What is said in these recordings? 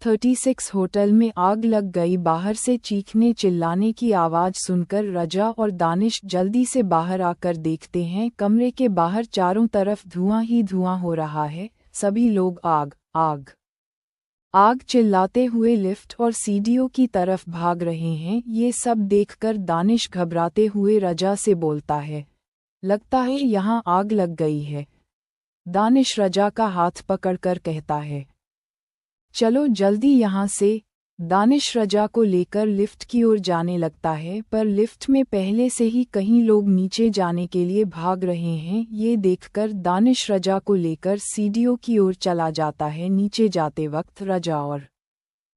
36 hotel में आग लग गई। बाहर से चीखने चिल्लाने की आवाज़ सुनकर रजा और दानिश जल्दी से बाहर आकर देखते हैं। कमरे के बाहर चारों तरफ धुआं ही धुआं हो रहा है। सभी लोग आग आग आग चिल्लाते हुए लिफ्ट और सीढ़ियों की तरफ भाग रहे हैं। ये सब देखकर दानिश घबराते हुए रजा से बोलता है, लगता है यहाँ आग लग गई है। दानिश रजा का हाथ पकड़कर कहता है, चलो जल्दी यहाँ से। दानिश रजा को लेकर लिफ्ट की ओर जाने लगता है, पर लिफ्ट में पहले से ही कई लोग नीचे जाने के लिए भाग रहे हैं। ये देखकर दानिश रजा को लेकर सीढ़ियों की ओर चला जाता है। नीचे जाते वक्त रजा और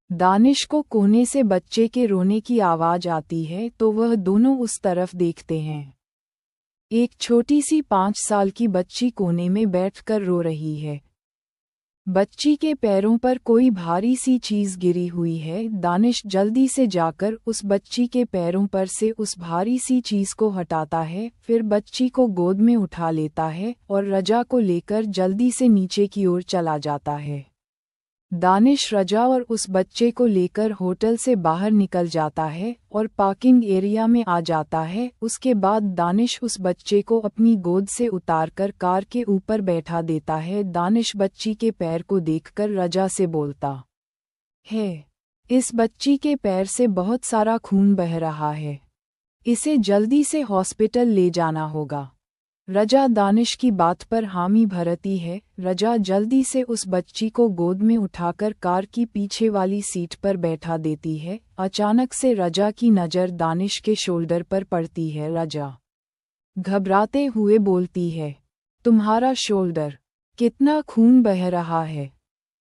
दानिश को कोने से बच्चे के रोने की आवाज़ आती है, तो वह दोनों उस तरफ देखते हैं। एक छोटी सी 5 साल की बच्ची कोने में बैठकर रो रही है। बच्ची के पैरों पर कोई भारी सी चीज़ गिरी हुई है। दानिश जल्दी से जाकर उस बच्ची के पैरों पर से उस भारी सी चीज़ को हटाता है, फिर बच्ची को गोद में उठा लेता है और रजा को लेकर जल्दी से नीचे की ओर चला जाता है। दानिश रजा और उस बच्चे को लेकर होटल से बाहर निकल जाता है और पार्किंग एरिया में आ जाता है। उसके बाद दानिश उस बच्चे को अपनी गोद से उतारकर कार के ऊपर बैठा देता है। दानिश बच्ची के पैर को देखकर रजा से बोलता है, इस बच्ची के पैर से बहुत सारा खून बह रहा है, इसे जल्दी से हॉस्पिटल ले जाना होगा। रजा दानिश की बात पर हामी भरती है। रजा जल्दी से उस बच्ची को गोद में उठाकर कार की पीछे वाली सीट पर बैठा देती है। अचानक से रजा की नज़र दानिश के शोल्डर पर पड़ती है। रजा घबराते हुए बोलती है, तुम्हारा शोल्डर, कितना खून बह रहा है।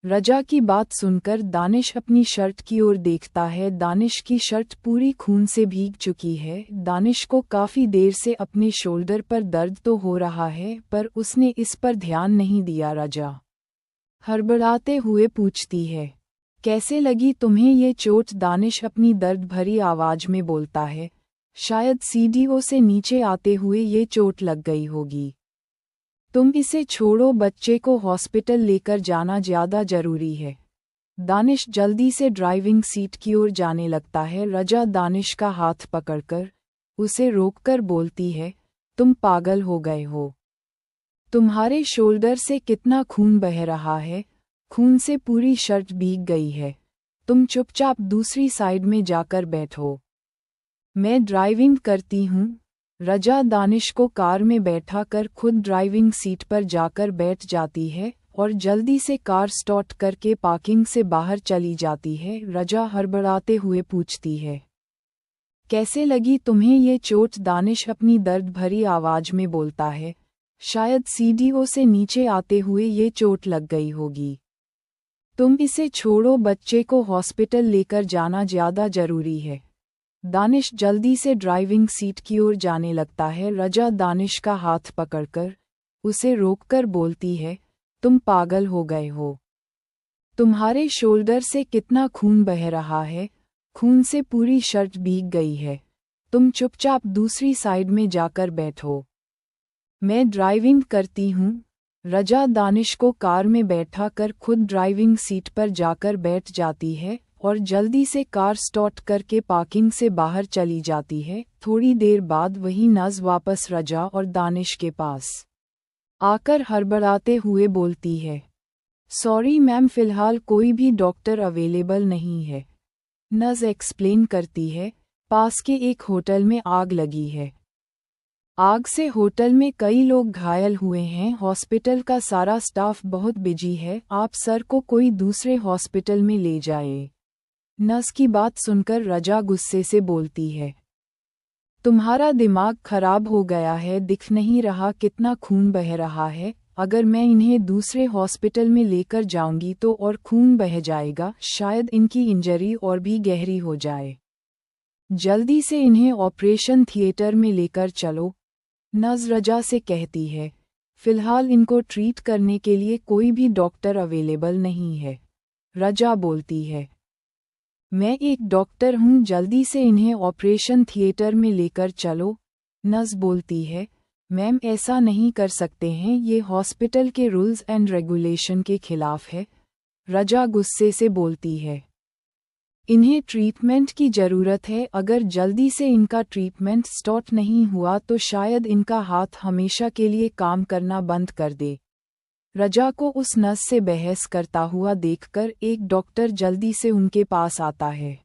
रजा की बात सुनकर दानिश अपनी शर्ट की ओर देखता है। दानिश की शर्ट पूरी खून से भीग चुकी है। दानिश को काफ़ी देर से अपने शोल्डर पर दर्द तो हो रहा है, पर उसने इस पर ध्यान नहीं दिया। रजा हड़बड़ाते हुए पूछती है, कैसे लगी तुम्हें ये चोट? दानिश अपनी दर्द भरी आवाज़ में बोलता है, शायद सीढ़ियों से नीचे आते हुए ये चोट लग गई होगी। तुम इसे छोड़ो, बच्चे को हॉस्पिटल लेकर जाना ज़्यादा ज़रूरी है। दानिश जल्दी से ड्राइविंग सीट की ओर जाने लगता है। रजा दानिश का हाथ पकड़कर उसे रोककर बोलती है, तुम पागल हो गए हो? तुम्हारे शोल्डर से कितना खून बह रहा है, खून से पूरी शर्ट भीग गई है। तुम चुपचाप दूसरी साइड में जाकर बैठो, मैं ड्राइविंग करती हूँ। रजा दानिश को कार में बैठाकर खुद ड्राइविंग सीट पर जाकर बैठ जाती है और जल्दी से कार स्टार्ट करके पार्किंग से बाहर चली जाती है। रजा हड़बड़ाते हुए पूछती है, कैसे लगी तुम्हें ये चोट? दानिश अपनी दर्द भरी आवाज़ में बोलता है, शायद सीढ़ियों से नीचे आते हुए ये चोट लग गई होगी। तुम इसे छोड़ो, बच्चे को हॉस्पिटल लेकर जाना ज़्यादा ज़रूरी है। दानिश जल्दी से ड्राइविंग सीट की ओर जाने लगता है। रजा दानिश का हाथ पकड़कर उसे रोककर बोलती है, तुम पागल हो गए हो? तुम्हारे शोल्डर से कितना खून बह रहा है, खून से पूरी शर्ट भीग गई है। तुम चुपचाप दूसरी साइड में जाकर बैठो, मैं ड्राइविंग करती हूँ। रजा दानिश को कार में बैठाकर खुद ड्राइविंग सीट पर जाकर बैठ जाती है और जल्दी से कार स्टार्ट करके पार्किंग से बाहर चली जाती है। थोड़ी देर बाद वही नज़ वापस रजा और दानिश के पास आकर हड़बड़ाते हुए बोलती है, सॉरी मैम, फ़िलहाल कोई भी डॉक्टर अवेलेबल नहीं है। नज़ एक्सप्लेन करती है, पास के एक होटल में आग लगी है। आग से होटल में कई लोग घायल हुए हैं। हॉस्पिटल का सारा स्टाफ बहुत बिजी है, आप सर को कोई दूसरे हॉस्पिटल में ले जाए। नर्स की बात सुनकर रजा गुस्से से बोलती है, तुम्हारा दिमाग खराब हो गया है, दिख नहीं रहा कितना खून बह रहा है? अगर मैं इन्हें दूसरे हॉस्पिटल में लेकर जाऊंगी तो और खून बह जाएगा, शायद इनकी इंजरी और भी गहरी हो जाए। जल्दी से इन्हें ऑपरेशन थिएटर में लेकर चलो, नर्स रजा से कहती है। फिलहाल इनको ट्रीट करने के लिए कोई भी डॉक्टर अवेलेबल नहीं है। रजा बोलती है, मैं एक डॉक्टर हूँ, जल्दी से इन्हें ऑपरेशन थिएटर में लेकर चलो। नर्स बोलती है, मैम ऐसा नहीं कर सकते हैं, ये हॉस्पिटल के रूल्स एंड रेगुलेशन के खिलाफ है। रजा गुस्से से बोलती है। इन्हें ट्रीटमेंट की जरूरत है, अगर जल्दी से इनका ट्रीटमेंट स्टार्ट नहीं हुआ तो शायद इनका हाथ हमेशा के लिए काम करना बंद कर दे। रजा को उस नर्स से बहस करता हुआ देखकर एक डॉक्टर जल्दी से उनके पास आता है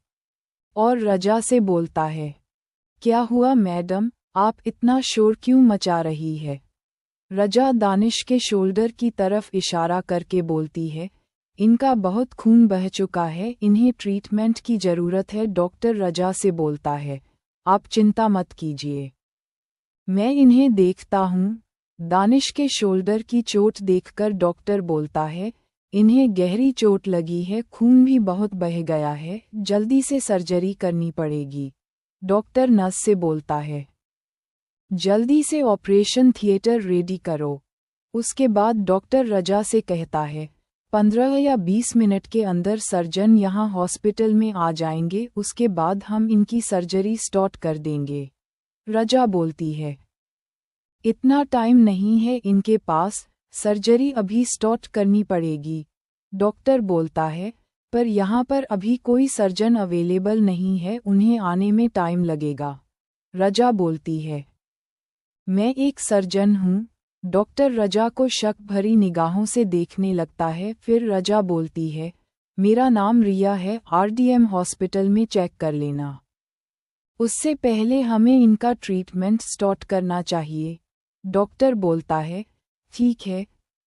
और रजा से बोलता है, क्या हुआ मैडम, आप इतना शोर क्यों मचा रही है? रजा दानिश के शोल्डर की तरफ इशारा करके बोलती है, इनका बहुत खून बह चुका है, इन्हें ट्रीटमेंट की जरूरत है। डॉक्टर रजा से बोलता है, आप चिंता मत कीजिए, मैं इन्हें देखता हूँ। दानिश के शोल्डर की चोट देखकर डॉक्टर बोलता है, इन्हें गहरी चोट लगी है, खून भी बहुत बह गया है, जल्दी से सर्जरी करनी पड़ेगी। डॉक्टर नर्स से बोलता है, जल्दी से ऑपरेशन थिएटर रेडी करो। उसके बाद डॉक्टर रजा से कहता है, 15 या 20 मिनट के अंदर सर्जन यहाँ हॉस्पिटल में आ जाएंगे, उसके बाद हम इनकी सर्जरी स्टार्ट कर देंगे। रजा बोलती है, इतना टाइम नहीं है इनके पास, सर्जरी अभी स्टार्ट करनी पड़ेगी। डॉक्टर बोलता है, पर यहाँ पर अभी कोई सर्जन अवेलेबल नहीं है, उन्हें आने में टाइम लगेगा। रजा बोलती है, मैं एक सर्जन हूँ। डॉक्टर रजा को शक भरी निगाहों से देखने लगता है, फिर रजा बोलती है, मेरा नाम रिया है, आरडीएम हॉस्पिटल में चेक कर लेना। उससे पहले हमें इनका ट्रीटमेंट स्टार्ट करना चाहिए। डॉक्टर बोलता है, ठीक है।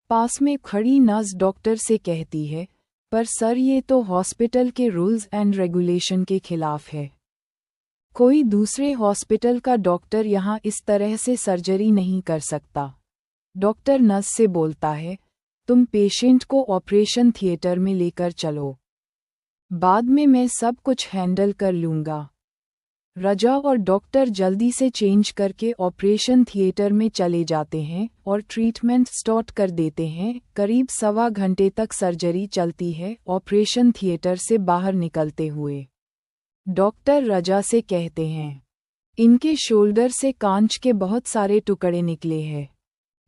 पास में खड़ी नर्स डॉक्टर से कहती है, पर सर ये तो हॉस्पिटल के रूल्स एंड रेगुलेशन के खिलाफ है। कोई दूसरे हॉस्पिटल का डॉक्टर यहाँ इस तरह से सर्जरी नहीं कर सकता। डॉक्टर नर्स से बोलता है, तुम पेशेंट को ऑपरेशन थिएटर में लेकर चलो, बाद में मैं सब कुछ हैंडल कर लूँगा। रजा और डॉक्टर जल्दी से चेंज करके ऑपरेशन थिएटर में चले जाते हैं और ट्रीटमेंट स्टार्ट कर देते हैं। करीब 1.25 घंटे तक सर्जरी चलती है। ऑपरेशन थिएटर से बाहर निकलते हुए डॉक्टर रजा से कहते हैं, इनके शोल्डर से कांच के बहुत सारे टुकड़े निकले हैं,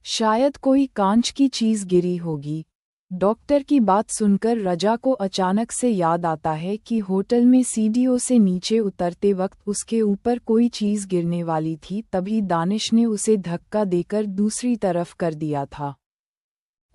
शायद कोई कांच की चीज गिरी होगी। डॉक्टर की बात सुनकर रजा को अचानक से याद आता है कि होटल में सीढ़ियों से नीचे उतरते वक्त उसके ऊपर कोई चीज गिरने वाली थी, तभी दानिश ने उसे धक्का देकर दूसरी तरफ कर दिया था।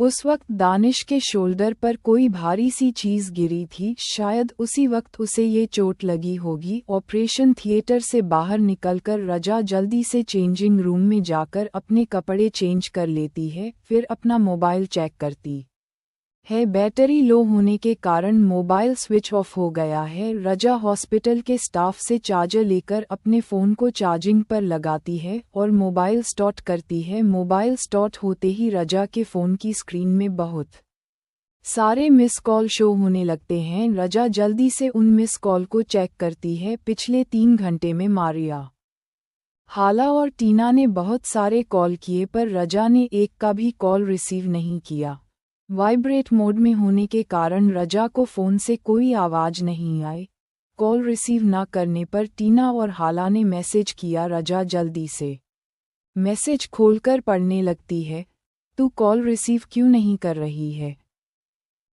उस वक्त दानिश के शोल्डर पर कोई भारी सी चीज गिरी थी, शायद उसी वक्त उसे ये चोट लगी होगी। ऑपरेशन थिएटर से बाहर निकलकर रजा जल्दी से चेंजिंग रूम में जाकर अपने कपड़े चेंज कर लेती है, फिर अपना मोबाइल चेक करती है। बैटरी लो होने के कारण मोबाइल स्विच ऑफ हो गया है। रजा हॉस्पिटल के स्टाफ से चार्जर लेकर अपने फ़ोन को चार्जिंग पर लगाती है और मोबाइल स्टार्ट करती है। मोबाइल स्टार्ट होते ही रजा के फ़ोन की स्क्रीन में बहुत सारे मिस कॉल शो होने लगते हैं। रजा जल्दी से उन मिस कॉल को चेक करती है। पिछले 3 घंटे में मारिया, हाला और टीना ने बहुत सारे कॉल किए, पर रजा ने एक का भी कॉल रिसीव नहीं किया। वाइब्रेट मोड में होने के कारण रजा को फ़ोन से कोई आवाज़ नहीं आई। कॉल रिसीव न करने पर टीना और हाला ने मैसेज किया। रजा जल्दी से मैसेज खोलकर पढ़ने लगती है, तू कॉल रिसीव क्यों नहीं कर रही है?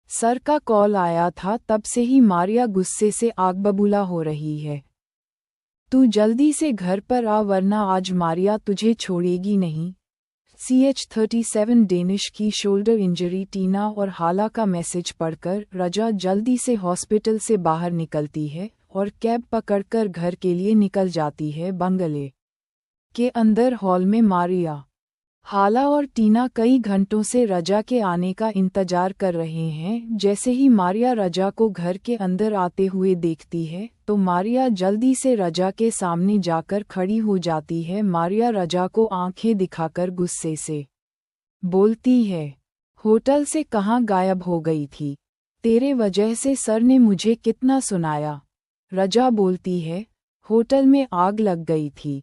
सर का कॉल आया था, तब से ही मारिया गुस्से से आग बबूला हो रही है। तू जल्दी से घर पर आ, वरना आज मारिया तुझे छोड़ेगी नहीं। CH-37 डेनिश की शोल्डर इंजरी। टीना और हाला का मैसेज पढ़कर रजा जल्दी से हॉस्पिटल से बाहर निकलती है और कैब पकड़कर घर के लिए निकल जाती है। बंगले के अंदर हॉल में मारिया, हाला और टीना कई घंटों से रजा के आने का इंतजार कर रहे हैं। जैसे ही मारिया रजा को घर के अंदर आते हुए देखती है तो मारिया जल्दी से रजा के सामने जाकर खड़ी हो जाती है। मारिया रजा को आंखें दिखाकर गुस्से से बोलती है, होटल से कहाँ गायब हो गई थी? तेरे वजह से सर ने मुझे कितना सुनाया। रजा बोलती है, होटल में आग लग गई थी।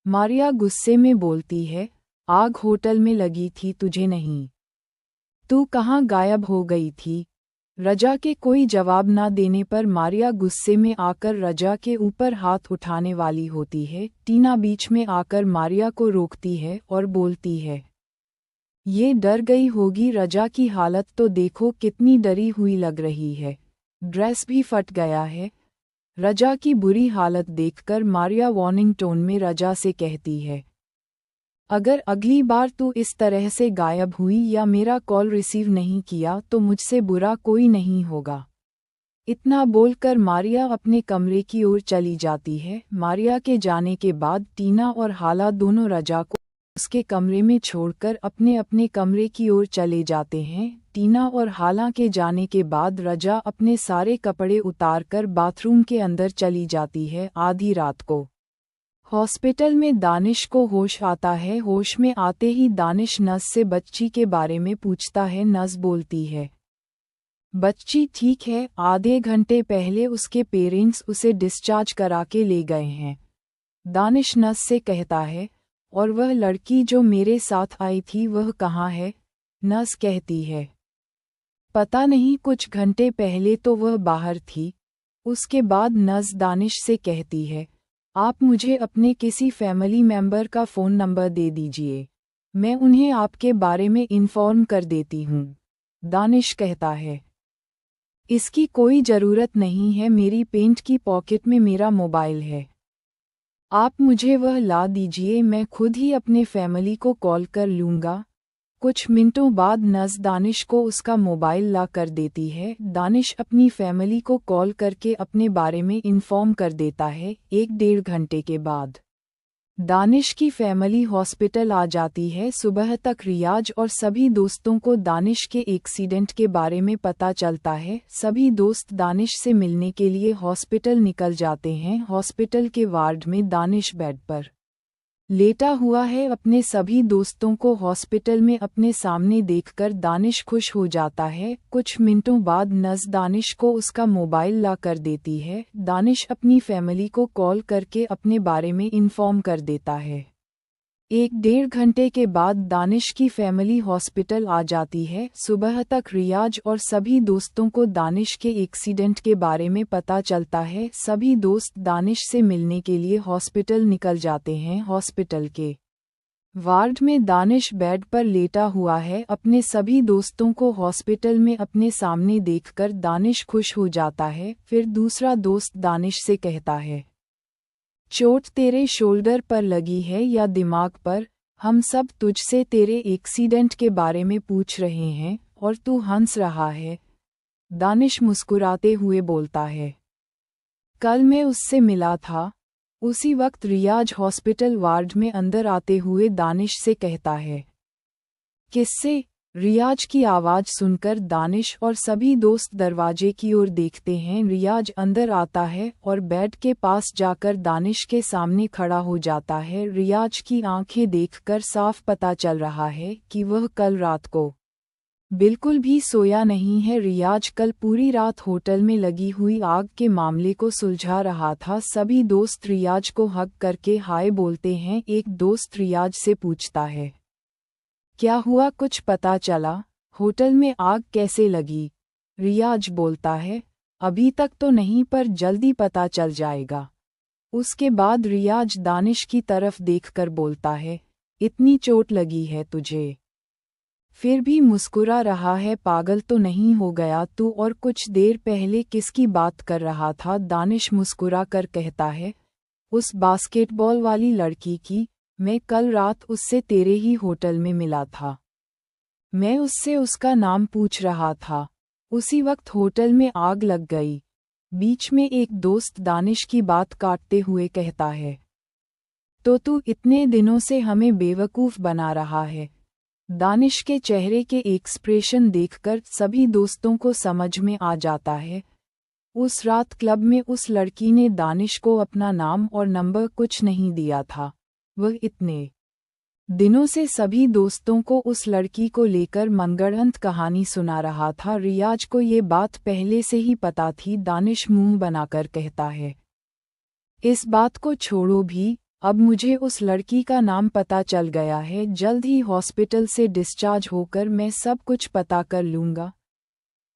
मारिया गुस्से में बोलती है, आग होटल में लगी थी, तुझे नहीं। तू कहाँ गायब हो गई थी? रजा के कोई जवाब ना देने पर मारिया गुस्से में आकर रजा के ऊपर हाथ उठाने वाली होती है। टीना बीच में आकर मारिया को रोकती है और बोलती है, ये डर गई होगी। रजा की हालत तो देखो कितनी डरी हुई लग रही है, ड्रेस भी फट गया है। रजा की बुरी हालत देखकर मारिया वार्निंग टोन में रजा से कहती है, अगर अगली बार तू इस तरह से गायब हुई या मेरा कॉल रिसीव नहीं किया तो मुझसे बुरा कोई नहीं होगा। इतना बोलकर मारिया अपने कमरे की ओर चली जाती है। मारिया के जाने के बाद टीना और हाला दोनों रजा को उसके कमरे में छोड़कर अपने अपने कमरे की ओर चले जाते हैं। टीना और हाला के जाने के बाद रजा अपने सारे कपड़े उतारकर बाथरूम के अंदर चली जाती है। आधी रात को हॉस्पिटल में दानिश को होश आता है। होश में आते ही दानिश नस से बच्ची के बारे में पूछता है। नस बोलती है, बच्ची ठीक है, आधे घंटे पहले उसके पेरेंट्स उसे डिस्चार्ज करा के ले गए हैं। दानिश नस से कहता है, और वह लड़की जो मेरे साथ आई थी वह कहाँ है? नस कहती है, पता नहीं, कुछ घंटे पहले तो वह बाहर थी। उसके बाद नस दानिश से कहती है, आप मुझे अपने किसी फैमिली मेंबर का फ़ोन नंबर दे दीजिए, मैं उन्हें आपके बारे में इन्फॉर्म कर देती हूँ। दानिश कहता है, इसकी कोई ज़रूरत नहीं है, मेरी पेंट की पॉकेट में मेरा मोबाइल है, आप मुझे वह ला दीजिए, मैं खुद ही अपने फैमिली को कॉल कर लूँगा। कुछ मिनटों बाद नस दानिश को उसका मोबाइल ला कर देती है। दानिश अपनी फैमिली को कॉल करके अपने बारे में इन्फॉर्म कर देता है। 1-1.5 घंटे के बाद दानिश की फैमिली हॉस्पिटल आ जाती है। सुबह तक रियाज और सभी दोस्तों को दानिश के एक्सीडेंट के बारे में पता चलता है। सभी दोस्त दानिश से मिलने के लिए हॉस्पिटल निकल जाते हैं। हॉस्पिटल के वार्ड में दानिश बेड पर लेटा हुआ है। अपने सभी दोस्तों को हॉस्पिटल में अपने सामने देखकर दानिश खुश हो जाता है। कुछ मिनटों बाद नस दानिश को उसका मोबाइल ला कर देती है। दानिश अपनी फैमिली को कॉल करके अपने बारे में इन्फॉर्म कर देता है। 1-1.5 घंटे के बाद दानिश की फैमिली हॉस्पिटल आ जाती है। सुबह तक रियाज और सभी दोस्तों को दानिश के एक्सीडेंट के बारे में पता चलता है। सभी दोस्त दानिश से मिलने के लिए हॉस्पिटल निकल जाते हैं। हॉस्पिटल के वार्ड में दानिश बेड पर लेटा हुआ है। अपने सभी दोस्तों को हॉस्पिटल में अपने सामने देखकर दानिश खुश हो जाता है। फिर दूसरा दोस्त दानिश से कहता है, चोट तेरे शोल्डर पर लगी है या दिमाग पर? हम सब तुझसे तेरे एक्सीडेंट के बारे में पूछ रहे हैं और तू हंस रहा है। दानिश मुस्कुराते हुए बोलता है, कल मैं उससे मिला था। उसी वक्त रियाज हॉस्पिटल वार्ड में अंदर आते हुए दानिश से कहता है, किससे? रियाज की आवाज़ सुनकर दानिश और सभी दोस्त दरवाजे की ओर देखते हैं। रियाज अंदर आता है और बेड के पास जाकर दानिश के सामने खड़ा हो जाता है। रियाज की आंखें देखकर साफ पता चल रहा है कि वह कल रात को बिल्कुल भी सोया नहीं है। रियाज कल पूरी रात होटल में लगी हुई आग के मामले को सुलझा रहा था। सभी दोस्त रियाज को हग करके हाय बोलते हैं। एक दोस्त रियाज से पूछता है, क्या हुआ, कुछ पता चला? होटल में आग कैसे लगी? रियाज बोलता है, अभी तक तो नहीं पर जल्दी पता चल जाएगा। उसके बाद रियाज दानिश की तरफ देखकर बोलता है, इतनी चोट लगी है तुझे, फिर भी मुस्कुरा रहा है, पागल तो नहीं हो गया तू? और कुछ देर पहले किसकी बात कर रहा था? दानिश मुस्कुरा कर कहता है, उस बास्केटबॉल वाली लड़की की। मैं कल रात उससे तेरे ही होटल में मिला था। मैं उससे उसका नाम पूछ रहा था। उसी वक्त होटल में आग लग गई। बीच में एक दोस्त दानिश की बात काटते हुए कहता है, तो तू इतने दिनों से हमें बेवकूफ़ बना रहा है। दानिश के चेहरे के एक्सप्रेशन देखकर सभी दोस्तों को समझ में आ जाता है। उस रात क्लब में उस लड़की ने दानिश को अपना नाम और नंबर कुछ नहीं दिया था। वह इतने दिनों से सभी दोस्तों को उस लड़की को लेकर मनगढ़ंत कहानी सुना रहा था। रियाज को ये बात पहले से ही पता थी। दानिश मुंह बनाकर कहता है, इस बात को छोड़ो भी, अब मुझे उस लड़की का नाम पता चल गया है। जल्द ही हॉस्पिटल से डिस्चार्ज होकर मैं सब कुछ पता कर लूँगा।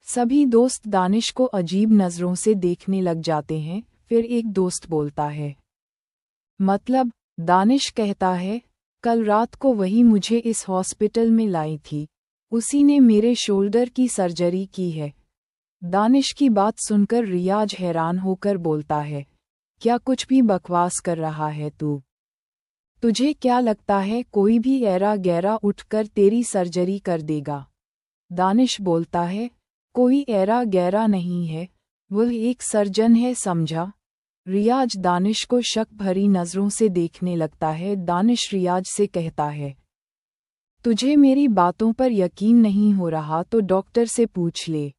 सभी दोस्त दानिश को अजीब नज़रों से देखने लग जाते हैं। फिर एक दोस्त बोलता है, मतलब? दानिश कहता है, कल रात को वही मुझे इस हॉस्पिटल में लाई थी। उसी ने मेरे शोल्डर की सर्जरी की है। दानिश की बात सुनकर रियाज हैरान होकर बोलता है, क्या कुछ भी बकवास कर रहा है तू? तुझे क्या लगता है कोई भी ऐरा गैरा उठकर तेरी सर्जरी कर देगा? दानिश बोलता है, कोई ऐरा गैरा नहीं है, वह एक सर्जन है, समझा? रियाज दानिश को शक भरी नजरों से देखने लगता है। दानिश रियाज से कहता है, तुझे मेरी बातों पर यकीन नहीं हो रहा तो डॉक्टर से पूछ ले।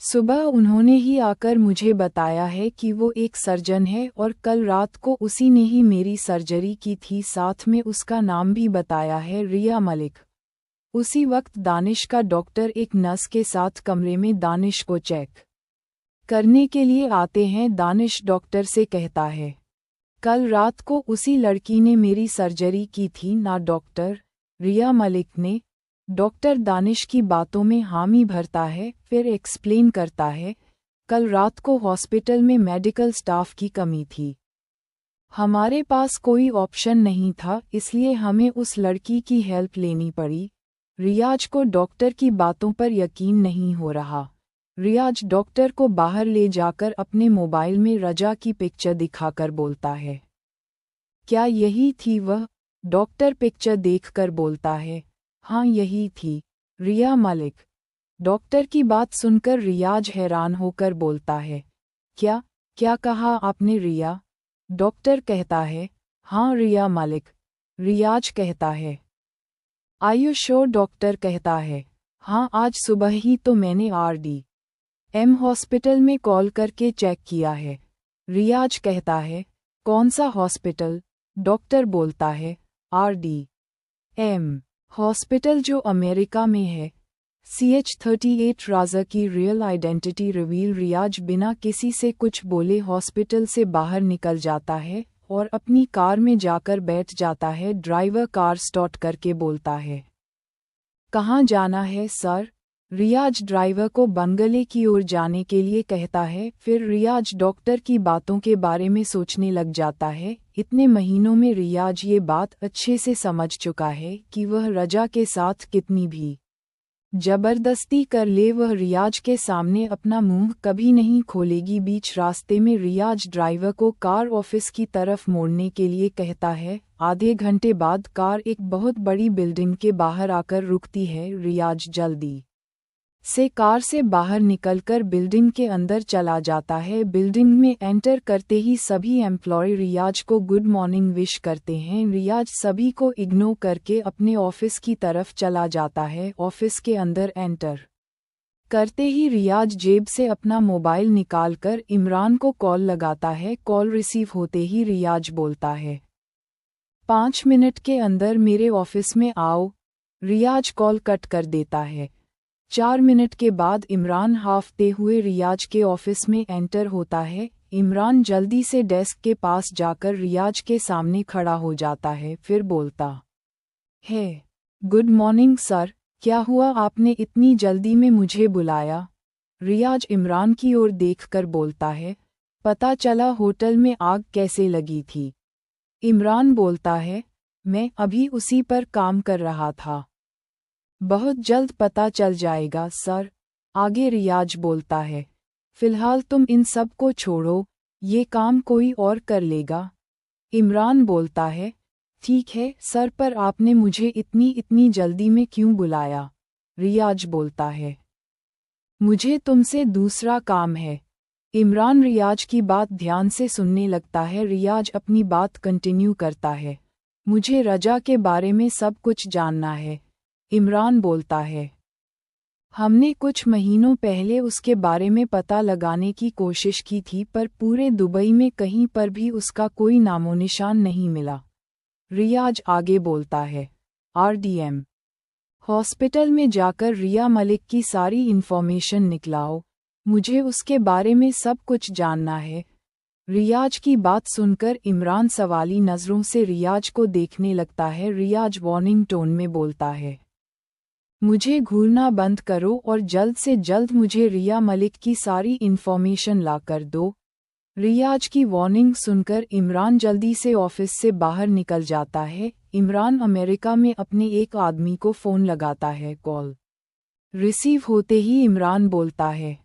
सुबह उन्होंने ही आकर मुझे बताया है कि वो एक सर्जन है और कल रात को उसी ने ही मेरी सर्जरी की थी, साथ में उसका नाम भी बताया है, रिया मलिक। उसी वक्त दानिश का डॉक्टर एक नर्स के साथ कमरे में दानिश को चेक करने के लिए आते हैं। दानिश डॉक्टर से कहता है, कल रात को उसी लड़की ने मेरी सर्जरी की थी ना डॉक्टर? रिया मलिक ने? डॉक्टर दानिश की बातों में हामी भरता है, फिर एक्सप्लेन करता है, कल रात को हॉस्पिटल में मेडिकल स्टाफ की कमी थी। हमारे पास कोई ऑप्शन नहीं था, इसलिए हमें उस लड़की की हेल्प लेनी पड़ी। रियाज को डॉक्टर की बातों पर यकीन नहीं हो रहा। रियाज डॉक्टर को बाहर ले जाकर अपने मोबाइल में रजा की पिक्चर दिखाकर बोलता है, क्या यही थी वह? डॉक्टर पिक्चर देखकर बोलता है, हाँ यही थी, रिया मलिक। डॉक्टर की बात सुनकर रियाज हैरान होकर बोलता है, क्या क्या कहा आपने रिया? डॉक्टर कहता है, हाँ रिया मलिक। रियाज कहता है, आयु श्योर? डॉक्टर कहता है, हाँ आज सुबह ही तो मैंने RDM हॉस्पिटल में कॉल करके चेक किया है। रियाज कहता है, कौन सा हॉस्पिटल? डॉक्टर बोलता है, RDM हॉस्पिटल जो अमेरिका में है। CH-38 राजा की रियल आइडेंटिटी रिवील। रियाज बिना किसी से कुछ बोले हॉस्पिटल से बाहर निकल जाता है और अपनी कार में जाकर बैठ जाता है। ड्राइवर कार स्टार्ट करके बोलता है, कहाँ जाना है सर? रियाज ड्राइवर को बंगले की ओर जाने के लिए कहता है। फिर रियाज डॉक्टर की बातों के बारे में सोचने लग जाता है। इतने महीनों में रियाज ये बात अच्छे से समझ चुका है कि वह रजा के साथ कितनी भी जबरदस्ती कर ले वह रियाज के सामने अपना मुंह कभी नहीं खोलेगी। बीच रास्ते में रियाज ड्राइवर को कार ऑफिस की तरफ मोड़ने के लिए कहता है। आधे घंटे बाद कार एक बहुत बड़ी बिल्डिंग के बाहर आकर रुकती है। रियाज जल्दी से कार से बाहर निकलकर बिल्डिंग के अंदर चला जाता है। बिल्डिंग में एंटर करते ही सभी एम्प्लॉय रियाज को गुड मॉर्निंग विश करते हैं। रियाज सभी को इग्नोर करके अपने ऑफिस की तरफ चला जाता है। ऑफिस के अंदर एंटर करते ही रियाज जेब से अपना मोबाइल निकालकर इमरान को कॉल लगाता है। कॉल रिसीव होते ही रियाज बोलता है, 5 मिनट के अंदर मेरे ऑफिस में आओ। रियाज कॉल कट कर देता है। 4 मिनट के बाद इमरान हाफते हुए रियाज के ऑफिस में एंटर होता है। इमरान जल्दी से डेस्क के पास जाकर रियाज के सामने खड़ा हो जाता है, फिर बोलता है, गुड मॉर्निंग सर, क्या हुआ आपने इतनी जल्दी में मुझे बुलाया? रियाज इमरान की ओर देखकर बोलता है, पता चला होटल में आग कैसे लगी थी। इमरान बोलता है, मैं अभी उसी पर काम कर रहा था, बहुत जल्द पता चल जाएगा सर। आगे रियाज बोलता है, फिलहाल तुम इन सब को छोड़ो, ये काम कोई और कर लेगा। इमरान बोलता है, ठीक है सर, पर आपने मुझे इतनी जल्दी में क्यों बुलाया? रियाज बोलता है, मुझे तुमसे दूसरा काम है। इमरान रियाज की बात ध्यान से सुनने लगता है। रियाज अपनी बात कंटिन्यू करता है, मुझे रजा के बारे में सब कुछ जानना है। इमरान बोलता है, हमने कुछ महीनों पहले उसके बारे में पता लगाने की कोशिश की थी, पर पूरे दुबई में कहीं पर भी उसका कोई नामोनिशान नहीं मिला। रियाज आगे बोलता है, RDM हॉस्पिटल में जाकर रिया मलिक की सारी इन्फॉर्मेशन निकलाओ, मुझे उसके बारे में सब कुछ जानना है। रियाज की बात सुनकर इमरान सवाली नज़रों से रियाज को देखने लगता है। रियाज वार्निंग टोन में बोलता है, मुझे घूरना बंद करो और जल्द से जल्द मुझे रिया मलिक की सारी इन्फॉर्मेशन ला कर दो। रियाज की वार्निंग सुनकर इमरान जल्दी से ऑफिस से बाहर निकल जाता है। इमरान अमेरिका में अपने एक आदमी को फ़ोन लगाता है। कॉल रिसीव होते ही इमरान बोलता है,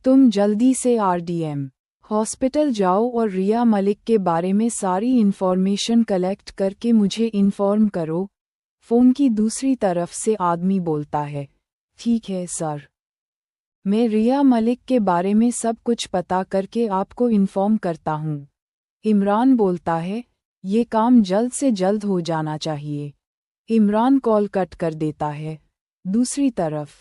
तुम जल्दी से आरडीएम हॉस्पिटल जाओ और रिया मलिक के बारे में सारी इन्फॉर्मेशन कलेक्ट करके मुझे इन्फॉर्म करो। फ़ोन की दूसरी तरफ से आदमी बोलता है, ठीक है सर, मैं रिया मलिक के बारे में सब कुछ पता करके आपको इन्फॉर्म करता हूँ। इमरान बोलता है, ये काम जल्द से जल्द हो जाना चाहिए। इमरान कॉल कट कर देता है। दूसरी तरफ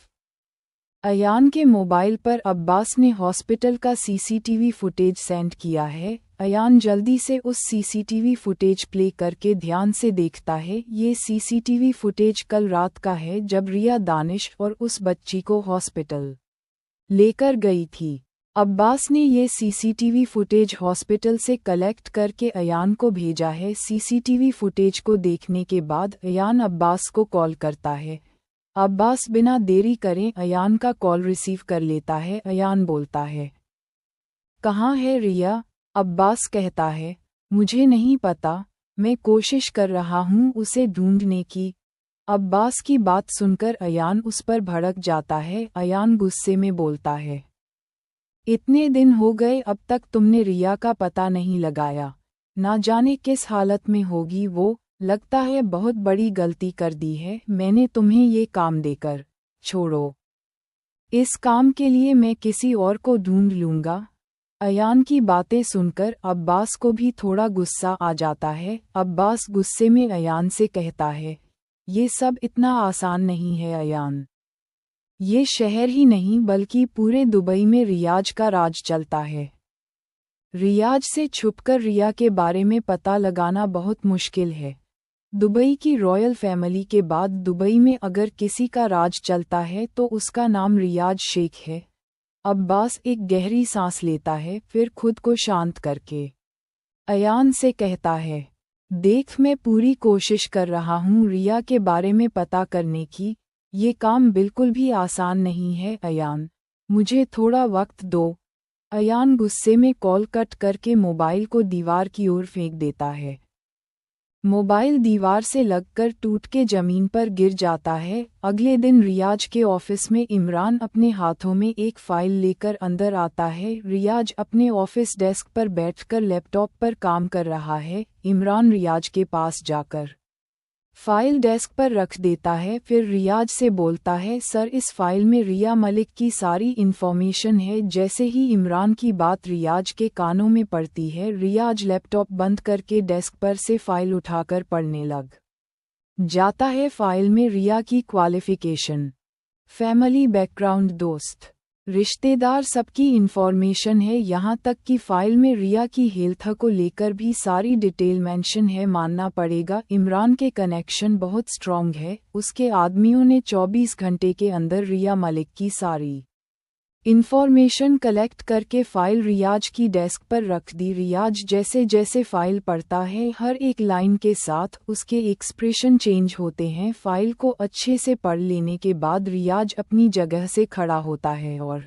अयान के मोबाइल पर अब्बास ने हॉस्पिटल का सीसीटीवी फुटेज सेंड किया है। अयान जल्दी से उस सीसीटीवी फुटेज प्ले करके ध्यान से देखता है। ये सीसीटीवी फुटेज कल रात का है जब रिया दानिश और उस बच्ची को हॉस्पिटल लेकर गई थी। अब्बास ने ये सीसीटीवी फुटेज हॉस्पिटल से कलेक्ट करके अयान को भेजा है। सीसीटीवी फुटेज को देखने के बाद अयान अब्बास को कॉल करता है। अब्बास बिना देरी करे अयान का कॉल रिसीव कर लेता है। अयान बोलता है, कहाँ है रिया? अब्बास कहता है, मुझे नहीं पता, मैं कोशिश कर रहा हूँ उसे ढूंढने की। अब्बास की बात सुनकर अयान उस पर भड़क जाता है। अयान गुस्से में बोलता है, इतने दिन हो गए अब तक तुमने रिया का पता नहीं लगाया, ना जाने किस हालत में होगी वो। लगता है बहुत बड़ी गलती कर दी है मैंने तुम्हें ये काम देकर। छोड़ो, इस काम के लिए मैं किसी और को ढूंढ लूँगा। अयान की बातें सुनकर अब्बास को भी थोड़ा गुस्सा आ जाता है। अब्बास गुस्से में अयान से कहता है, ये सब इतना आसान नहीं है अयान। ये शहर ही नहीं बल्कि पूरे दुबई में रियाज का राज चलता है। रियाज से छुपकर रिया के बारे में पता लगाना बहुत मुश्किल है। दुबई की रॉयल फैमिली के बाद दुबई में अगर किसी का राज चलता है तो उसका नाम रियाज शेख है। अब्बास एक गहरी सांस लेता है, फिर खुद को शांत करके अयान से कहता है, देख मैं पूरी कोशिश कर रहा हूँ रिया के बारे में पता करने की। ये काम बिल्कुल भी आसान नहीं है अयान, मुझे थोड़ा वक्त दो। अयान गुस्से में कॉल कट करके मोबाइल को दीवार की ओर फेंक देता है। मोबाइल दीवार से लगकर टूट के जमीन पर गिर जाता है। अगले दिन रियाज के ऑफिस में इमरान अपने हाथों में एक फाइल लेकर अंदर आता है। रियाज अपने ऑफिस डेस्क पर बैठकर लैपटॉप पर काम कर रहा है। इमरान रियाज के पास जाकर फाइल डेस्क पर रख देता है, फिर रियाज से बोलता है, सर इस फाइल में रिया मलिक की सारी इन्फॉर्मेशन है। जैसे ही इमरान की बात रियाज के कानों में पड़ती है, रियाज लैपटॉप बंद करके डेस्क पर से फाइल उठाकर पढ़ने लग जाता है। फाइल में रिया की क्वालिफिकेशन, फैमिली बैकग्राउंड, दोस्त, रिश्तेदार सबकी इन्फॉर्मेशन है। यहाँ तक कि फाइल में रिया की हेल्थ को लेकर भी सारी डिटेल मेंशन है। मानना पड़ेगा इमरान के कनेक्शन बहुत स्ट्रॉन्ग है। उसके आदमियों ने 24 घंटे के अंदर रिया मलिक की सारी इन्फॉर्मेशन कलेक्ट करके फाइल रियाज की डेस्क पर रख दी। रियाज जैसे जैसे फाइल पढ़ता है, हर एक लाइन के साथ उसके एक्सप्रेशन चेंज होते हैं। फाइल को अच्छे से पढ़ लेने के बाद रियाज अपनी जगह से खड़ा होता है और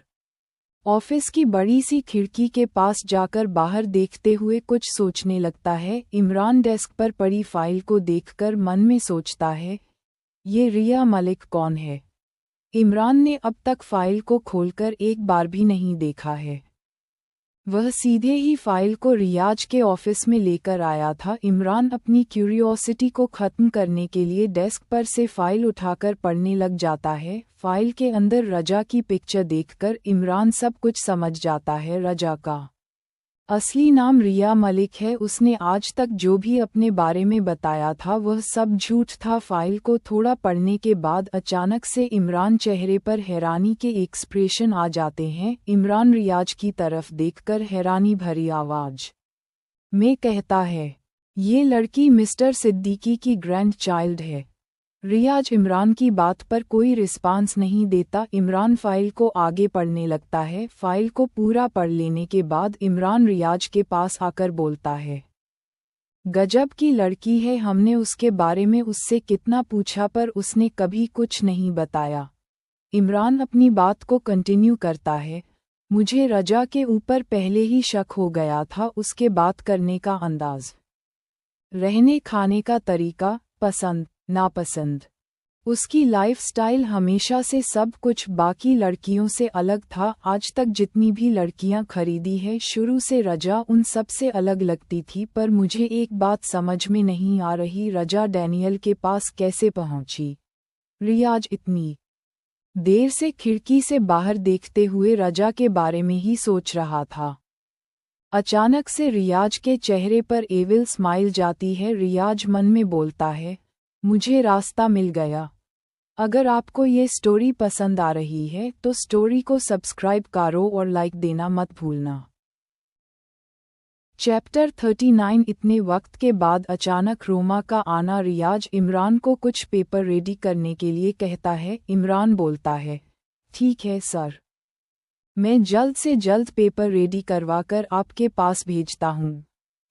ऑफिस की बड़ी सी खिड़की के पास जाकर बाहर देखते हुए कुछ सोचने लगता है। इमरान डेस्क पर पड़ी फाइल को देखकर मन में सोचता है, ये रिया मलिक कौन है? इमरान ने अब तक फाइल को खोलकर एक बार भी नहीं देखा है। वह सीधे ही फाइल को रियाज के ऑफिस में लेकर आया था। इमरान अपनी क्यूरियोसिटी को खत्म करने के लिए डेस्क पर से फाइल उठाकर पढ़ने लग जाता है। फाइल के अंदर रजा की पिक्चर देखकर इमरान सब कुछ समझ जाता है। रजा का असली नाम रिया मलिक है। उसने आज तक जो भी अपने बारे में बताया था वह सब झूठ था। फाइल को थोड़ा पढ़ने के बाद अचानक से इमरान चेहरे पर हैरानी के एक्सप्रेशन आ जाते हैं। इमरान रियाज की तरफ देखकर हैरानी भरी आवाज में कहता है, ये लड़की मिस्टर सिद्दीकी की ग्रैंड चाइल्ड है। रियाज इमरान की बात पर कोई रिस्पांस नहीं देता। इमरान फाइल को आगे पढ़ने लगता है। फाइल को पूरा पढ़ लेने के बाद इमरान रियाज के पास आकर बोलता है, गजब की लड़की है, हमने उसके बारे में उससे कितना पूछा पर उसने कभी कुछ नहीं बताया। इमरान अपनी बात को कंटिन्यू करता है, मुझे रजा के ऊपर पहले ही शक हो गया था, उसके बात करने का अंदाज, रहने खाने का तरीका, पसंद नापसंद, उसकी लाइफस्टाइल हमेशा से सब कुछ बाकी लड़कियों से अलग था। आज तक जितनी भी लड़कियां खरीदी है, शुरू से रजा उन सब से अलग लगती थी। पर मुझे एक बात समझ में नहीं आ रही, रजा डैनियल के पास कैसे पहुंची। रियाज इतनी देर से खिड़की से बाहर देखते हुए रजा के बारे में ही सोच रहा था। अचानक से रियाज के चेहरे पर एविल स्माइल जाती है। रियाज मन में बोलता है, मुझे रास्ता मिल गया। अगर आपको ये स्टोरी पसंद आ रही है तो स्टोरी को सब्सक्राइब करो और लाइक देना मत भूलना। चैप्टर 39। इतने वक्त के बाद अचानक रोमा का आना। रियाज इमरान को कुछ पेपर रेडी करने के लिए कहता है। इमरान बोलता है, ठीक है सर, मैं जल्द से जल्द पेपर रेडी करवाकर आपके पास भेजता हूँ।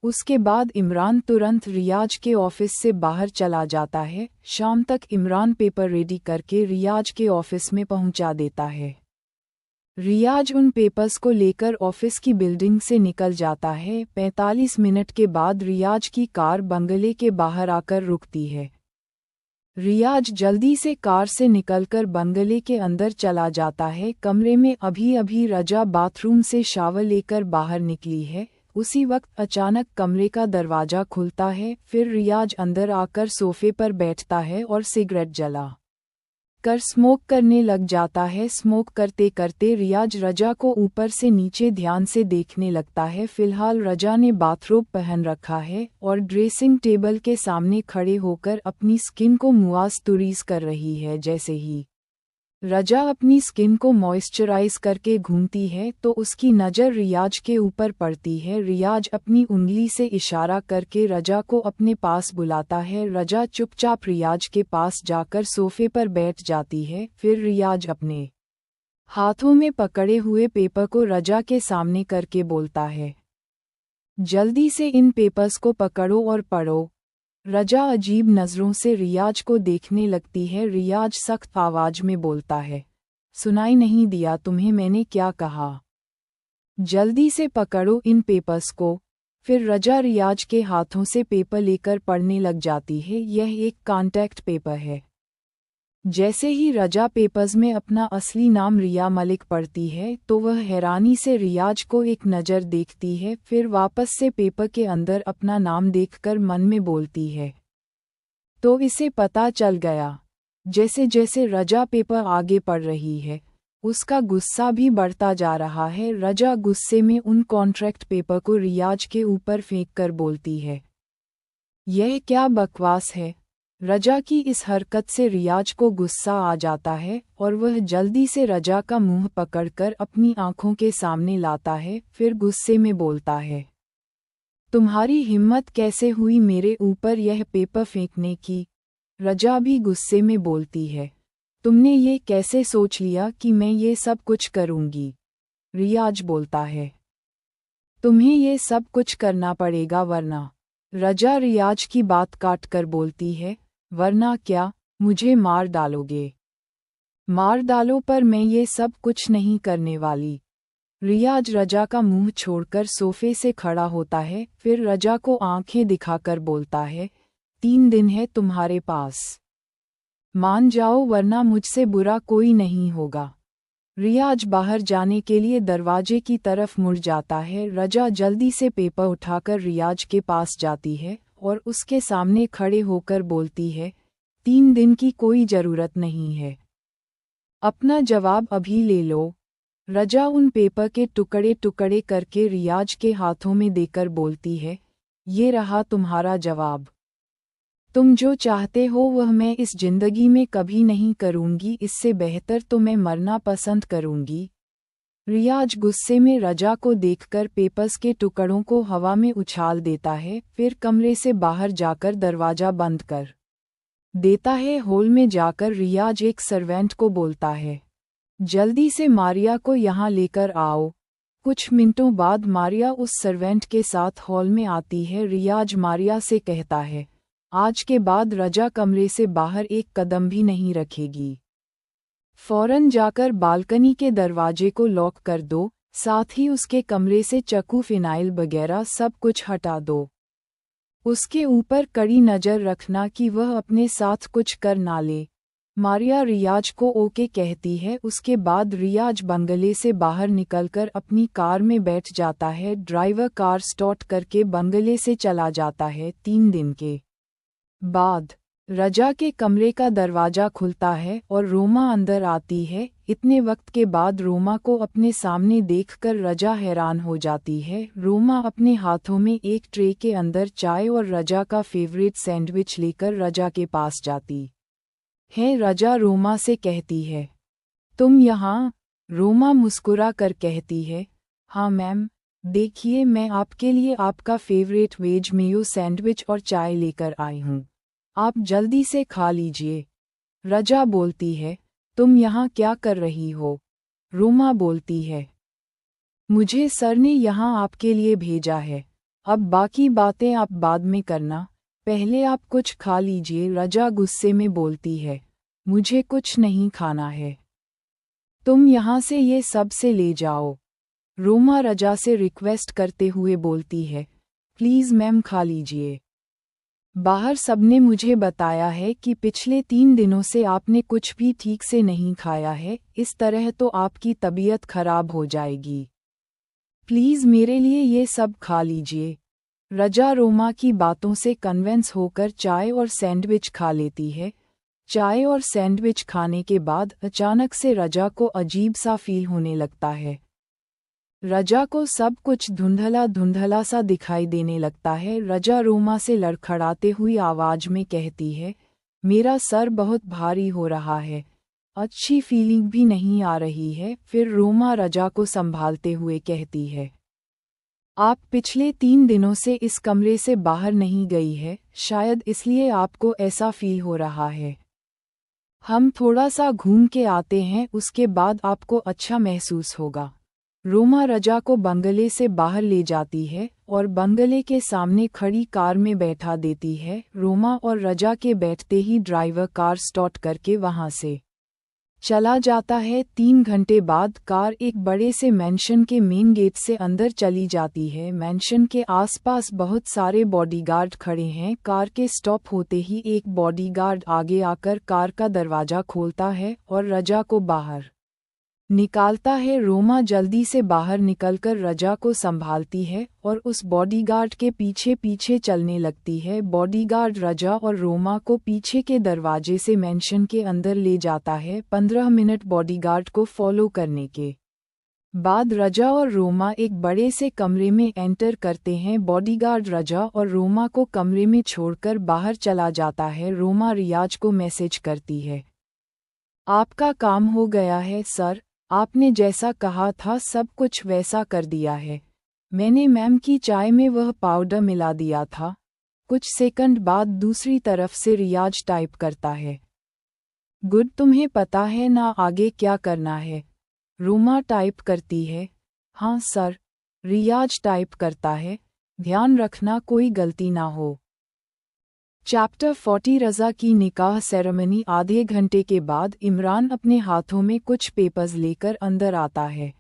उसके बाद इमरान तुरंत रियाज के ऑफिस से बाहर चला जाता है। शाम तक इमरान पेपर रेडी करके रियाज के ऑफिस में पहुंचा देता है। रियाज उन पेपर्स को लेकर ऑफिस की बिल्डिंग से निकल जाता है। 45 मिनट के बाद रियाज की कार बंगले के बाहर आकर रुकती है। रियाज जल्दी से कार से निकलकर बंगले के अंदर चला जाता है। कमरे में अभी अभी रजा बाथरूम से शावर लेकर बाहर निकली है। उसी वक्त अचानक कमरे का दरवाजा खुलता है। फिर रियाज अंदर आकर सोफे पर बैठता है और सिगरेट जला कर स्मोक करने लग जाता है। स्मोक करते करते रियाज रजा को ऊपर से नीचे ध्यान से देखने लगता है। फिलहाल रजा ने बाथरोब पहन रखा है और ड्रेसिंग टेबल के सामने खड़े होकर अपनी स्किन को मॉइस्चराइज कर रही है। जैसे ही रजा अपनी स्किन को मॉइस्चराइज करके घूमती है तो उसकी नज़र रियाज के ऊपर पड़ती है। रियाज अपनी उंगली से इशारा करके रजा को अपने पास बुलाता है। रजा चुपचाप रियाज के पास जाकर सोफे पर बैठ जाती है। फिर रियाज अपने हाथों में पकड़े हुए पेपर को रजा के सामने करके बोलता है, जल्दी से इन पेपर्स को पकड़ो और पढ़ो। रजा अजीब नज़रों से रियाज को देखने लगती है। रियाज सख्त आवाज में बोलता है, सुनाई नहीं दिया तुम्हें मैंने क्या कहा, जल्दी से पकड़ो इन पेपर्स को। फिर रजा रियाज के हाथों से पेपर लेकर पढ़ने लग जाती है। यह एक कॉन्टैक्ट पेपर है। जैसे ही रजा पेपर्स में अपना असली नाम रिया मलिक पढ़ती है तो वह हैरानी से रियाज को एक नज़र देखती है। फिर वापस से पेपर के अंदर अपना नाम देखकर मन में बोलती है, तो इसे पता चल गया। जैसे जैसे रजा पेपर आगे पढ़ रही है उसका गुस्सा भी बढ़ता जा रहा है। रजा गुस्से में उन कॉन्ट्रैक्ट पेपर को रियाज के ऊपर फेंक कर बोलती है, यह क्या बकवास है। रजा की इस हरकत से रियाज को गुस्सा आ जाता है और वह जल्दी से रजा का मुंह पकड़कर अपनी आंखों के सामने लाता है। फिर गुस्से में बोलता है, तुम्हारी हिम्मत कैसे हुई मेरे ऊपर यह पेपर फेंकने की। रजा भी गुस्से में बोलती है, तुमने ये कैसे सोच लिया कि मैं ये सब कुछ करूंगी। रियाज बोलता है, तुम्हें ये सब कुछ करना पड़ेगा वरना। रजा रियाज की बात काट कर बोलती है, वरना क्या, मुझे मार डालोगे। मार डालो, पर मैं ये सब कुछ नहीं करने वाली। रियाज रजा का मुंह छोड़कर सोफे से खड़ा होता है। फिर रजा को आंखें दिखाकर बोलता है, 3 दिन है तुम्हारे पास, मान जाओ वरना मुझसे बुरा कोई नहीं होगा। रियाज बाहर जाने के लिए दरवाजे की तरफ मुड़ जाता है। रजा जल्दी से पेपर उठाकर रियाज के पास जाती है और उसके सामने खड़े होकर बोलती है, 3 दिन की कोई जरूरत नहीं है, अपना जवाब अभी ले लो। रजा उन पेपर के टुकड़े टुकड़े करके रियाज के हाथों में देकर बोलती है, ये रहा तुम्हारा जवाब। तुम जो चाहते हो वह मैं इस जिंदगी में कभी नहीं करूंगी, इससे बेहतर तो मैं मरना पसंद करूंगी। रियाज गुस्से में रजा को देखकर पेपर्स के टुकड़ों को हवा में उछाल देता है। फिर कमरे से बाहर जाकर दरवाजा बंद कर देता है। हॉल में जाकर रियाज एक सर्वेंट को बोलता है, जल्दी से मारिया को यहाँ लेकर आओ। कुछ मिनटों बाद मारिया उस सर्वेंट के साथ हॉल में आती है। रियाज मारिया से कहता है, आज के बाद रजा कमरे से बाहर एक कदम भी नहीं रखेगी। फौरन जाकर बालकनी के दरवाजे को लॉक कर दो। साथ ही उसके कमरे से चाकू फिनाइल वगैरह सब कुछ हटा दो। उसके ऊपर कड़ी नज़र रखना कि वह अपने साथ कुछ कर ना ले। मारिया रियाज को ओके कहती है। उसके बाद रियाज बंगले से बाहर निकलकर अपनी कार में बैठ जाता है। ड्राइवर कार स्टार्ट करके बंगले से चला जाता है। 3 दिन के बाद रजा के कमरे का दरवाज़ा खुलता है और रोमा अंदर आती है। इतने वक्त के बाद रोमा को अपने सामने देखकर रजा हैरान हो जाती है। रोमा अपने हाथों में एक ट्रे के अंदर चाय और रजा का फेवरेट सैंडविच लेकर रजा के पास जाती है। रजा रोमा से कहती है, तुम यहाँ? रोमा मुस्कुरा कर कहती है, हाँ मैम, देखिए मैं आपके लिए आपका फेवरेट वेज मेयो सैंडविच और चाय लेकर आई हूँ, आप जल्दी से खा लीजिए। रजा बोलती है, तुम यहाँ क्या कर रही हो? रोमा बोलती है, मुझे सर ने यहाँ आपके लिए भेजा है, अब बाकी बातें आप बाद में करना, पहले आप कुछ खा लीजिए। रजा गुस्से में बोलती है, मुझे कुछ नहीं खाना है, तुम यहाँ से ये सब से ले जाओ। रोमा रजा से रिक्वेस्ट करते हुए बोलती है, प्लीज़ मैम खा लीजिए। बाहर सबने मुझे बताया है कि पिछले 3 दिनों से आपने कुछ भी ठीक से नहीं खाया है, इस तरह तो आपकी तबीयत खराब हो जाएगी। प्लीज़ मेरे लिए ये सब खा लीजिए। रजा रोमा की बातों से कन्विंस होकर चाय और सैंडविच खा लेती है। चाय और सैंडविच खाने के बाद अचानक से रजा को अजीब सा फील होने लगता है। रजा को सब कुछ धुंधला धुंधला सा दिखाई देने लगता है। रजा रोमा से लड़खड़ाते हुई आवाज में कहती है, मेरा सर बहुत भारी हो रहा है, अच्छी फीलिंग भी नहीं आ रही है। फिर रोमा रजा को संभालते हुए कहती है, आप पिछले 3 दिनों से इस कमरे से बाहर नहीं गई है, शायद इसलिए आपको ऐसा फील हो रहा है। हम थोड़ा सा घूम के आते हैं, उसके बाद आपको अच्छा महसूस होगा। रोमा रजा को बंगले से बाहर ले जाती है और बंगले के सामने खड़ी कार में बैठा देती है। रोमा और रजा के बैठते ही ड्राइवर कार स्टार्ट करके वहां से चला जाता है। 3 घंटे बाद कार एक बड़े से मैंशन के मेन गेट से अंदर चली जाती है। मैंशन के आसपास बहुत सारे बॉडीगार्ड खड़े हैं। कार के स्टॉप होते ही एक बॉडीगार्ड आगे आकर कार का दरवाज़ा खोलता है और रजा को बाहर निकालता है। रोमा जल्दी से बाहर निकलकर रजा को संभालती है और उस बॉडीगार्ड के पीछे पीछे चलने लगती है। बॉडीगार्ड रजा और रोमा को पीछे के दरवाजे से मैंशन के अंदर ले जाता है। 15 मिनट बॉडीगार्ड को फॉलो करने के बाद रजा और रोमा एक बड़े से कमरे में एंटर करते हैं। बॉडीगार्ड रजा और रोमा को कमरे में छोड़कर बाहर चला जाता है। रोमा रियाज को मैसेज करती है, आपका काम हो गया है सर, आपने जैसा कहा था सब कुछ वैसा कर दिया है। मैंने मैम की चाय में वह पाउडर मिला दिया था। कुछ सेकंड बाद दूसरी तरफ से रियाज टाइप करता है, गुड, तुम्हें पता है ना आगे क्या करना है? रोमा टाइप करती है, हाँ सर। रियाज टाइप करता है, ध्यान रखना कोई गलती ना हो। चैप्टर 40 रज़ा की निकाह सेरेमनी। आधे घंटे के बाद इमरान अपने हाथों में कुछ पेपर्स लेकर अंदर आता है।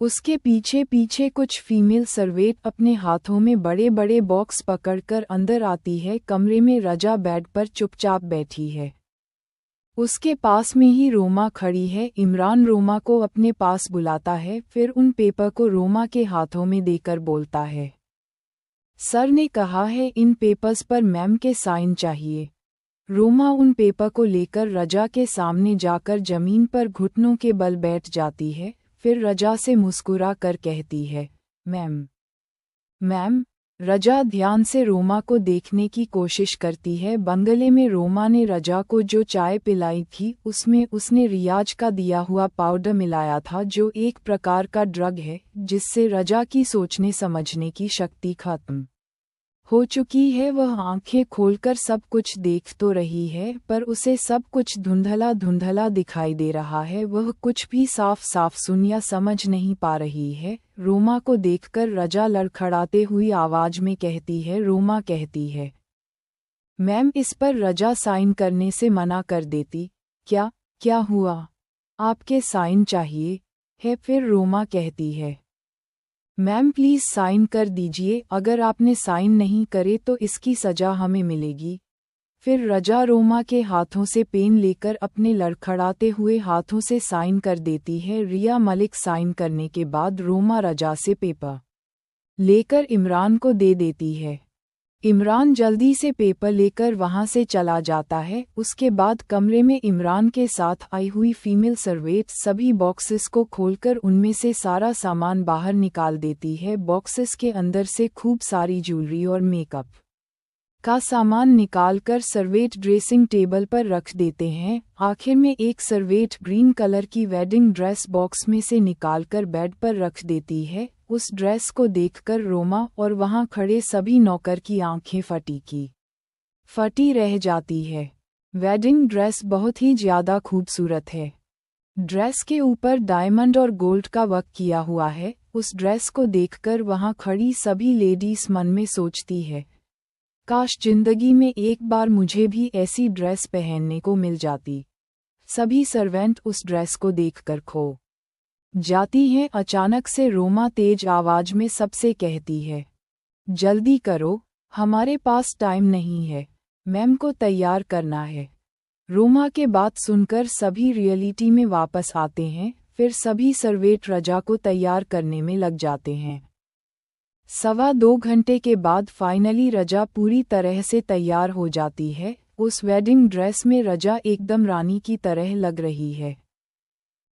उसके पीछे पीछे कुछ फीमेल सर्वेंट अपने हाथों में बड़े बड़े बॉक्स पकड़कर अंदर आती है। कमरे में रजा बेड पर चुपचाप बैठी है। उसके पास में ही रोमा खड़ी है। इमरान रोमा को अपने पास बुलाता है, फिर उन पेपर को रोमा के हाथों में देकर बोलता है, सर ने कहा है इन पेपर्स पर मैम के साइन चाहिए। रोमा उन पेपर को लेकर रजा के सामने जाकर जमीन पर घुटनों के बल बैठ जाती है। फिर रजा से मुस्कुरा कर कहती है, मैम। मैम। रजा ध्यान से रोमा को देखने की कोशिश करती है। बंगले में रोमा ने रजा को जो चाय पिलाई थी उसमें उसने रियाज का दिया हुआ पाउडर मिलाया था, जो एक प्रकार का ड्रग है जिससे रजा की सोचने समझने की शक्ति खत्म हो चुकी है। वह आंखें खोलकर सब कुछ देख तो रही है, पर उसे सब कुछ धुंधला धुंधला दिखाई दे रहा है। वह कुछ भी साफ साफ सुन या समझ नहीं पा रही है। रोमा को देखकर रजा लड़खड़ाते हुई आवाज में कहती है, रोमा कहती है, मैम इस पर रजा साइन करने से मना कर देती। क्या क्या हुआ? आपके साइन चाहिए है। फिर रोमा कहती है, मैम प्लीज़ साइन कर दीजिए, अगर आपने साइन नहीं करे तो इसकी सज़ा हमें मिलेगी। फिर रजा रोमा के हाथों से पेन लेकर अपने लड़खड़ाते हुए हाथों से साइन कर देती है। रिया मलिक साइन करने के बाद रोमा रजा से पेपर लेकर इमरान को दे देती है। इमरान जल्दी से पेपर लेकर वहां से चला जाता है। उसके बाद कमरे में इमरान के साथ आई हुई फीमेल सर्वेंट सभी बॉक्सेस को खोलकर उनमें से सारा सामान बाहर निकाल देती है। बॉक्सेस के अंदर से खूब सारी ज्वेलरी और मेकअप का सामान निकालकर सर्वेंट ड्रेसिंग टेबल पर रख देते हैं। आखिर में एक सर्वेंट ग्रीन कलर की वेडिंग ड्रेस बॉक्स में से निकालकर बेड पर रख देती है। उस ड्रेस को देखकर रोमा और वहां खड़े सभी नौकर की आंखें फटी रह जाती है। वेडिंग ड्रेस बहुत ही ज्यादा खूबसूरत है। ड्रेस के ऊपर डायमंड और गोल्ड का वर्क किया हुआ है। उस ड्रेस को देखकर वहां खड़ी सभी लेडीज मन में सोचती है, काश जिंदगी में एक बार मुझे भी ऐसी ड्रेस पहनने को मिल जाती। सभी सर्वेंट उस ड्रेस को देखकर खो जाती हैं। अचानक से रोमा तेज आवाज में सबसे कहती है, जल्दी करो, हमारे पास टाइम नहीं है, मैम को तैयार करना है। रोमा के बात सुनकर सभी रियलिटी में वापस आते हैं। फिर सभी सर्वेंट रजा को तैयार करने में लग जाते हैं। 2.25 घंटे के बाद फाइनली रजा पूरी तरह से तैयार हो जाती है। उस वेडिंग ड्रेस में रजा एकदम रानी की तरह लग रही है।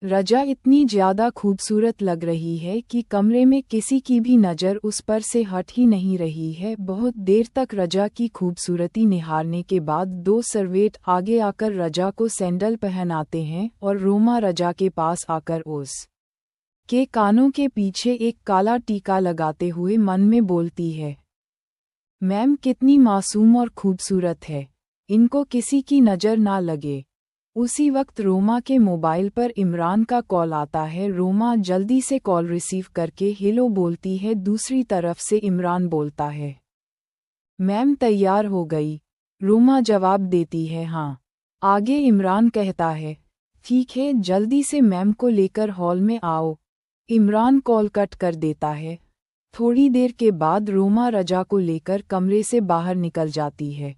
रजा इतनी ज्यादा खूबसूरत लग रही है कि कमरे में किसी की भी नज़र उस पर से हट ही नहीं रही है। बहुत देर तक रजा की खूबसूरती निहारने के बाद 2 सर्वेंट आगे आकर रजा को सैंडल पहनाते हैं और रोमा रजा के पास आकर उस के कानों के पीछे एक काला टीका लगाते हुए मन में बोलती है, मैम कितनी मासूम और खूबसूरत है, इनको किसी की नज़र ना लगे। उसी वक्त रोमा के मोबाइल पर इमरान का कॉल आता है। रोमा जल्दी से कॉल रिसीव करके हेलो बोलती है। दूसरी तरफ से इमरान बोलता है, मैम तैयार हो गई। रोमा जवाब देती है, हाँ। आगे इमरान कहता है, ठीक है, जल्दी से मैम को लेकर हॉल में आओ। इमरान कॉल कट कर देता है। थोड़ी देर के बाद रोमा रजा को लेकर कमरे से बाहर निकल जाती है।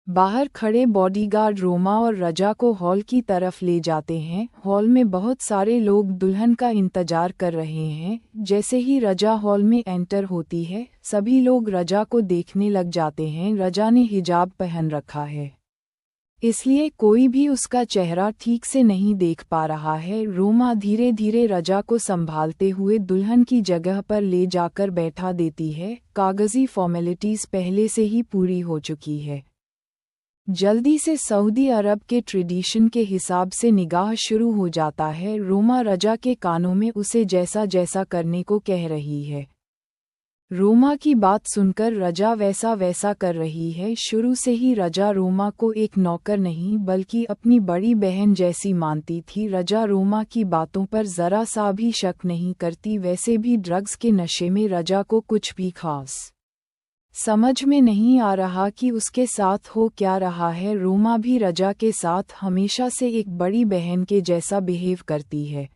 बाहर खड़े बॉडीगार्ड रोमा और रजा को हॉल की तरफ ले जाते हैं। हॉल में बहुत सारे लोग दुल्हन का इंतजार कर रहे हैं। जैसे ही रजा हॉल में एंटर होती है, सभी लोग रजा को देखने लग जाते हैं। रजा ने हिजाब पहन रखा है, इसलिए कोई भी उसका चेहरा ठीक से नहीं देख पा रहा है। रोमा धीरे धीरे रजा को संभालते हुए दुल्हन की जगह पर ले जाकर बैठा देती है। कागजी फॉर्मेलिटीज पहले से ही पूरी हो चुकी है। जल्दी से सऊदी अरब के ट्रेडिशन के हिसाब से निकाह शुरू हो जाता है। रोमा रजा के कानों में उसे जैसा जैसा करने को कह रही है। रोमा की बात सुनकर रजा वैसा वैसा कर रही है। शुरू से ही रजा रोमा को एक नौकर नहीं बल्कि अपनी बड़ी बहन जैसी मानती थी। रजा रोमा की बातों पर जरा सा भी शक नहीं करती। वैसे भी ड्रग्स के नशे में रजा को कुछ भी खास समझ में नहीं आ रहा कि उसके साथ हो क्या रहा है। रोमा भी रजा के साथ हमेशा से एक बड़ी बहन के जैसा बिहेव करती है।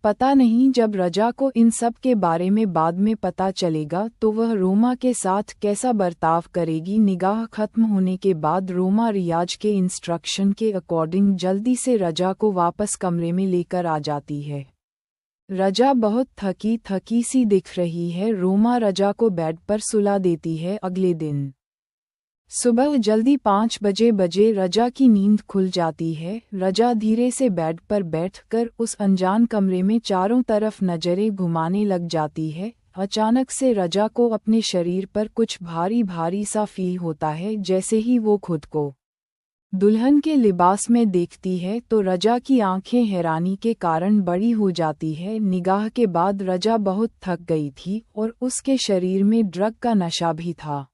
पता नहीं जब रजा को इन सब के बारे में बाद में पता चलेगा तो वह रोमा के साथ कैसा बर्ताव करेगी। निकाह खत्म होने के बाद रोमा रियाज के इंस्ट्रक्शन के अकॉर्डिंग जल्दी से रजा को वापस कमरे में लेकर आ जाती है। रजा बहुत थकी थकी सी दिख रही है। रोमा रजा को बेड पर सुला देती है। अगले दिन सुबह जल्दी 5 बजे रजा की नींद खुल जाती है। रजा धीरे से बेड पर बैठकर उस अनजान कमरे में चारों तरफ नजरें घुमाने लग जाती है। अचानक से रजा को अपने शरीर पर कुछ भारी भारी सा फील होता है। जैसे ही वो खुद को दुल्हन के लिबास में देखती है तो रजा की आंखें हैरानी के कारण बड़ी हो जाती है। निकाह के बाद रजा बहुत थक गई थी और उसके शरीर में ड्रग का नशा भी था।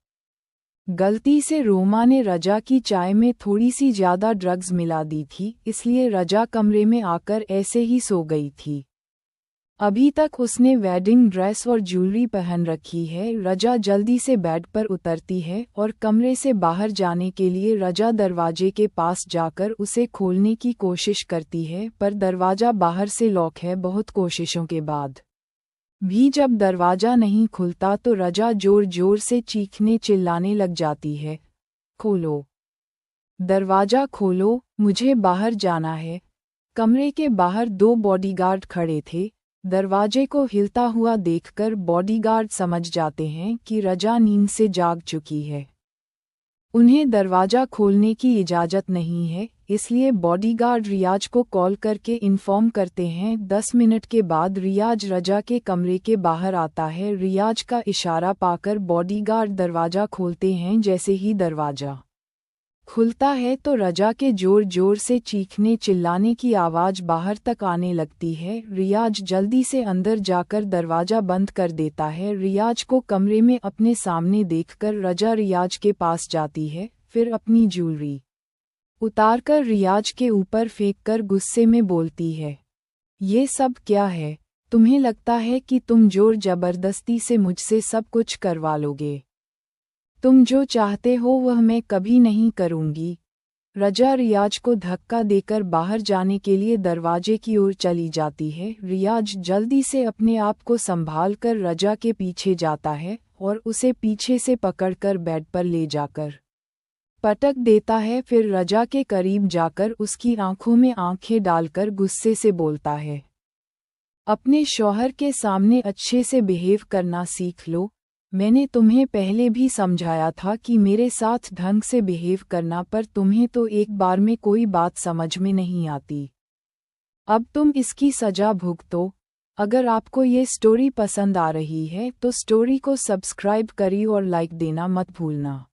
गलती से रोमा ने रजा की चाय में थोड़ी सी ज्यादा ड्रग्स मिला दी थी, इसलिए रजा कमरे में आकर ऐसे ही सो गई थी। अभी तक उसने वेडिंग ड्रेस और ज्वेलरी पहन रखी है। रजा जल्दी से बेड पर उतरती है और कमरे से बाहर जाने के लिए रजा दरवाजे के पास जाकर उसे खोलने की कोशिश करती है, पर दरवाजा बाहर से लॉक है। बहुत कोशिशों के बाद भी जब दरवाजा नहीं खुलता तो रजा जोर जोर से चीखने चिल्लाने लग जाती है, खोलो, दरवाजा खोलो, मुझे बाहर जाना है। कमरे के बाहर 2 बॉडीगार्ड खड़े थे। दरवाजे को हिलता हुआ देखकर बॉडीगार्ड समझ जाते हैं कि रजा नींद से जाग चुकी है। उन्हें दरवाजा खोलने की इजाज़त नहीं है, इसलिए बॉडीगार्ड रियाज को कॉल करके इन्फॉर्म करते हैं। 10 मिनट के बाद रियाज रजा के कमरे के बाहर आता है। रियाज का इशारा पाकर बॉडीगार्ड दरवाजा खोलते हैं। जैसे ही दरवाजा खुलता है तो रजा के जोर जोर से चीखने चिल्लाने की आवाज़ बाहर तक आने लगती है। रियाज जल्दी से अंदर जाकर दरवाज़ा बंद कर देता है। रियाज को कमरे में अपने सामने देखकर रजा रियाज के पास जाती है, फिर अपनी ज्वेलरी उतारकर रियाज के ऊपर फेंककर गुस्से में बोलती है, ये सब क्या है? तुम्हें लगता है कि तुम जोर जबरदस्ती से मुझसे सब कुछ करवा लोगे? तुम जो चाहते हो वह मैं कभी नहीं करूंगी। रजा रियाज को धक्का देकर बाहर जाने के लिए दरवाजे की ओर चली जाती है। रियाज जल्दी से अपने आप को संभाल कर रजा के पीछे जाता है और उसे पीछे से पकड़कर बेड पर ले जाकर पटक देता है। फिर रजा के करीब जाकर उसकी आंखों में आंखें डालकर गुस्से से बोलता है, अपने शौहर के सामने अच्छे से बिहेव करना सीख लो। मैंने तुम्हें पहले भी समझाया था कि मेरे साथ ढंग से बिहेव करना, पर तुम्हें तो एक बार में कोई बात समझ में नहीं आती। अब तुम इसकी सजा भुगतो। अगर आपको ये स्टोरी पसंद आ रही है तो स्टोरी को सब्सक्राइब करिए और लाइक देना मत भूलना।